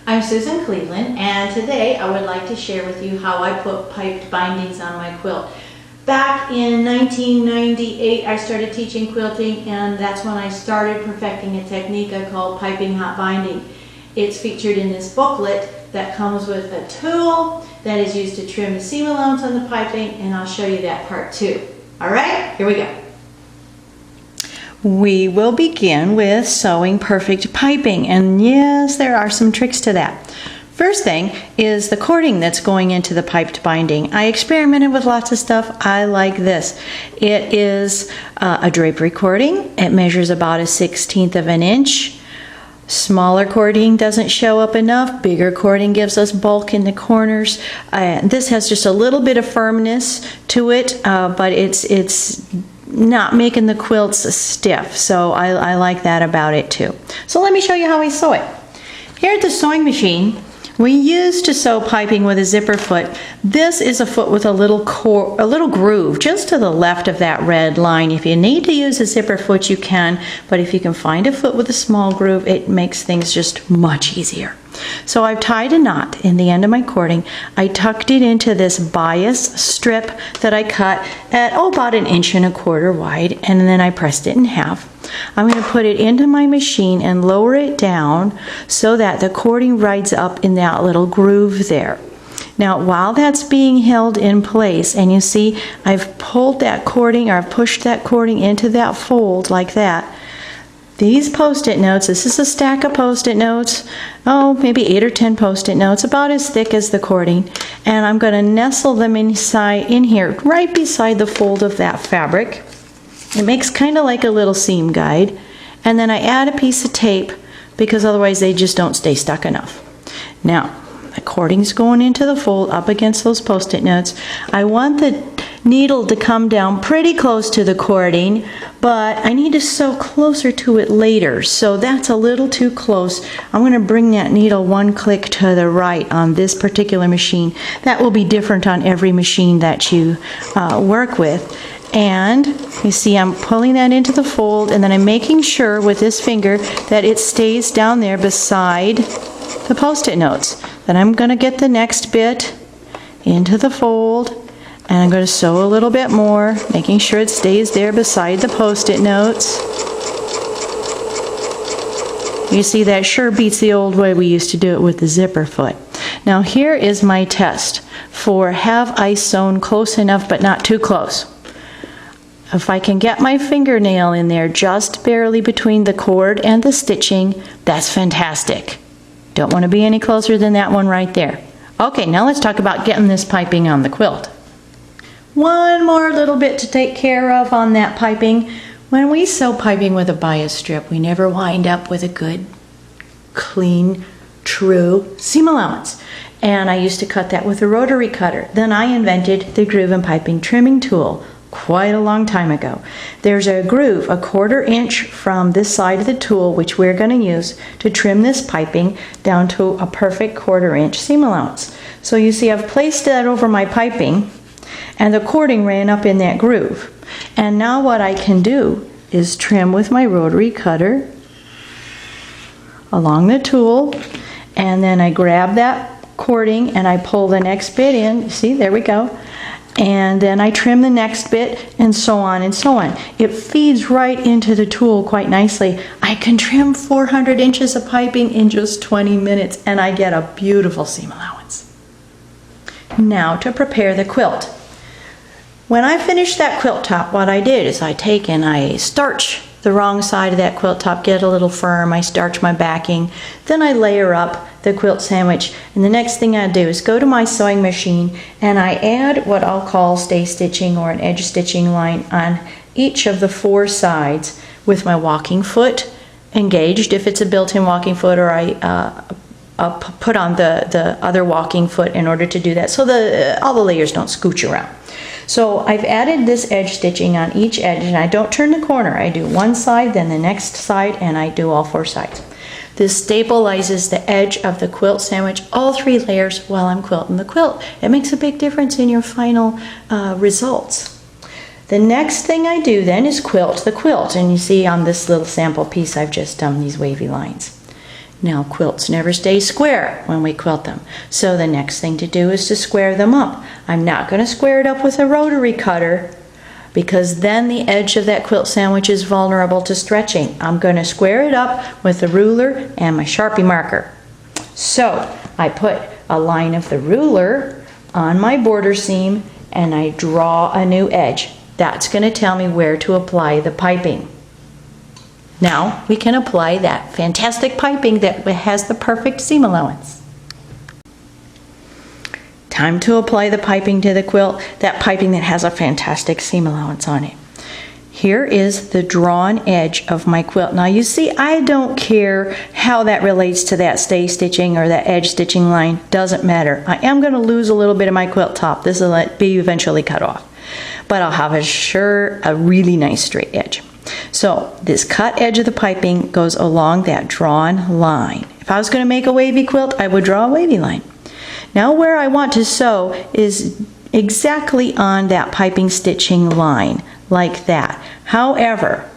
I'm Susan Cleveland, and today I would like to share with you how I put piped bindings on my quilt. Back in 1998 I started teaching quilting, and that's when I started perfecting a technique I call piping hot binding. It's featured in this booklet that comes with a tool that is used to trim the seam allowance on the piping, and I'll show you that part too. Alright, here we go. We will begin with sewing perfect piping, and yes, there are some tricks to that. First thing is the cording that's going into the piped binding. I experimented with lots of stuff. I like this. It is a drapery cording. It measures about 1/16 of an inch. Smaller cording doesn't show up enough. Bigger cording gives us bulk in the corners. This has just a little bit of firmness to it, but it's not making the quilts stiff, so I like that about it too. So let me show you how we sew it. Here at the sewing machine, we used to sew piping with a zipper foot. This is a foot with a little groove just to the left of that red line. If you need to use a zipper foot, you can, but if you can find a foot with a small groove, it makes things just much easier. So I've tied a knot in the end of my cording. I tucked it into this bias strip that I cut at about 1.25 inches wide, and then I pressed it in half. I'm going to put it into my machine and lower it down so that the cording rides up in that little groove there. Now, while that's being held in place, and you see I've pulled that cording, or I've pushed that cording into that fold like that, these Post-it notes, this is a stack of Post-it notes, maybe 8 or 10 Post-it notes, about as thick as the cording, and I'm going to nestle them in here, right beside the fold of that fabric. It makes kind of like a little seam guide, and then I add a piece of tape because otherwise they just don't stay stuck enough. Now, the cording's going into the fold up against those Post-it notes. I want the needle to come down pretty close to the cording, but I need to sew closer to it later, so that's a little too close. I'm going to bring that needle one click to the right on this particular machine. That will be different on every machine that you work with. And you see I'm pulling that into the fold, and then I'm making sure with this finger that it stays down there beside the Post-it notes. Then I'm going to get the next bit into the fold, and I'm going to sew a little bit more, making sure it stays there beside the Post-it notes. You see, that sure beats the old way we used to do it with the zipper foot. Now here is my test for have I sewn close enough but not too close. If I can get my fingernail in there just barely between the cord and the stitching, that's fantastic. Don't want to be any closer than that one right there. Okay, now let's talk about getting this piping on the quilt. One more little bit to take care of on that piping. When we sew piping with a bias strip, we never wind up with a good, clean, true seam allowance. And I used to cut that with a rotary cutter. Then I invented the groove and piping trimming tool quite a long time ago. There's a groove 1/4 inch from this side of the tool, which we're going to use to trim this piping down to a perfect 1/4 inch seam allowance. So you see I've placed that over my piping, and the cording ran up in that groove. And now what I can do is trim with my rotary cutter along the tool, and then I grab that cording and I pull the next bit in. See, there we go. And then I trim the next bit, and so on and so on. It feeds right into the tool quite nicely. I can trim 400 inches of piping in just 20 minutes, and I get a beautiful seam allowance. Now to prepare the quilt. When I finish that quilt top, what I did is I take and I starch the wrong side of that quilt top, get a little firm, I starch my backing, then I layer up the quilt sandwich, and the next thing I do is go to my sewing machine and I add what I'll call stay stitching or an edge stitching line on each of the 4 sides with my walking foot engaged if it's a built-in walking foot, or I put on the other walking foot in order to do that so all the layers don't scooch around. So I've added this edge stitching on each edge, and I don't turn the corner. I do one side, then the next side, and I do all 4 sides. This stabilizes the edge of the quilt sandwich, all 3 layers, while I'm quilting the quilt. It makes a big difference in your final results. The next thing I do then is quilt the quilt, and you see on this little sample piece I've just done these wavy lines. Now quilts never stay square when we quilt them. So the next thing to do is to square them up. I'm not going to square it up with a rotary cutter because then the edge of that quilt sandwich is vulnerable to stretching. I'm going to square it up with a ruler and my Sharpie marker. So I put a line of the ruler on my border seam and I draw a new edge. That's going to tell me where to apply the piping. Now we can apply that fantastic piping that has the perfect seam allowance. Time to apply the piping to the quilt, that piping that has a fantastic seam allowance on it. Here is the drawn edge of my quilt. Now you see, I don't care how that relates to that stay stitching or that edge stitching line, doesn't matter. I am going to lose a little bit of my quilt top. This will be eventually cut off, but I'll have a really nice straight edge. So this cut edge of the piping goes along that drawn line. If I was going to make a wavy quilt, I would draw a wavy line. Now where I want to sew is exactly on that piping stitching line, like that. However,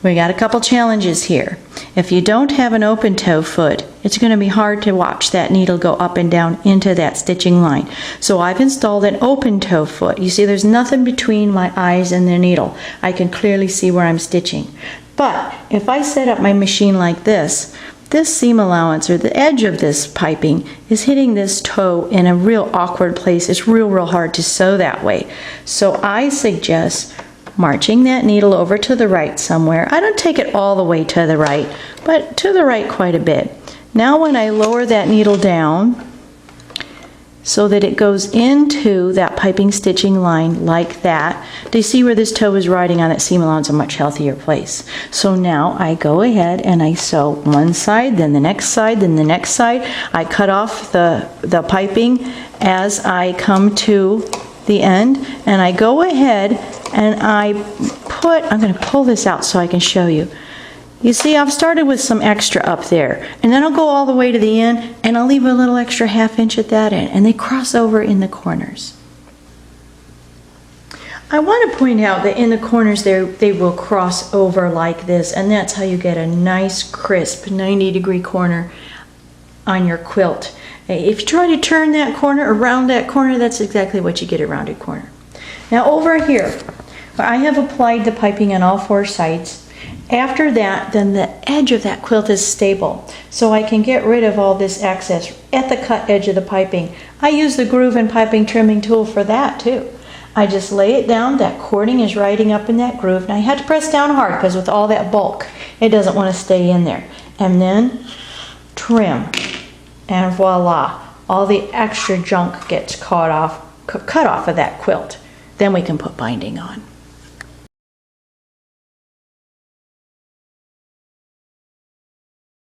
we got a couple challenges here. If you don't have an open toe foot, it's going to be hard to watch that needle go up and down into that stitching line. So I've installed an open toe foot. You see, there's nothing between my eyes and the needle. I can clearly see where I'm stitching. But if I set up my machine like this seam allowance or the edge of this piping is hitting this toe in a real awkward place. It's real hard to sew that way. So I suggest marching that needle over to the right somewhere. I don't take it all the way to the right, but to the right quite a bit. Now when I lower that needle down so that it goes into that piping stitching line like that, do you see where this toe is riding on that seam allowance, a much healthier place? So now I go ahead and I sew one side, then the next side, then the next side. I cut off the piping as I come to the end, and I go ahead and I'm going to pull this out so I can show you. You see, I've started with some extra up there, and then I'll go all the way to the end, and I'll leave a little extra ½ inch at that end, and they cross over in the corners. I want to point out that in the corners there, they will cross over like this, and that's how you get a nice, crisp, 90-degree corner on your quilt. If you try to turn that corner, around that corner, that's exactly what you get, a rounded corner. Now over here, I have applied the piping on all 4 sides. After that, then the edge of that quilt is stable, so I can get rid of all this excess at the cut edge of the piping. I use the groove and piping trimming tool for that too. I just lay it down, that cording is riding up in that groove. Now you have to press down hard because with all that bulk, it doesn't want to stay in there. And then trim, and voila, all the extra junk gets cut off of that quilt. Then we can put binding on.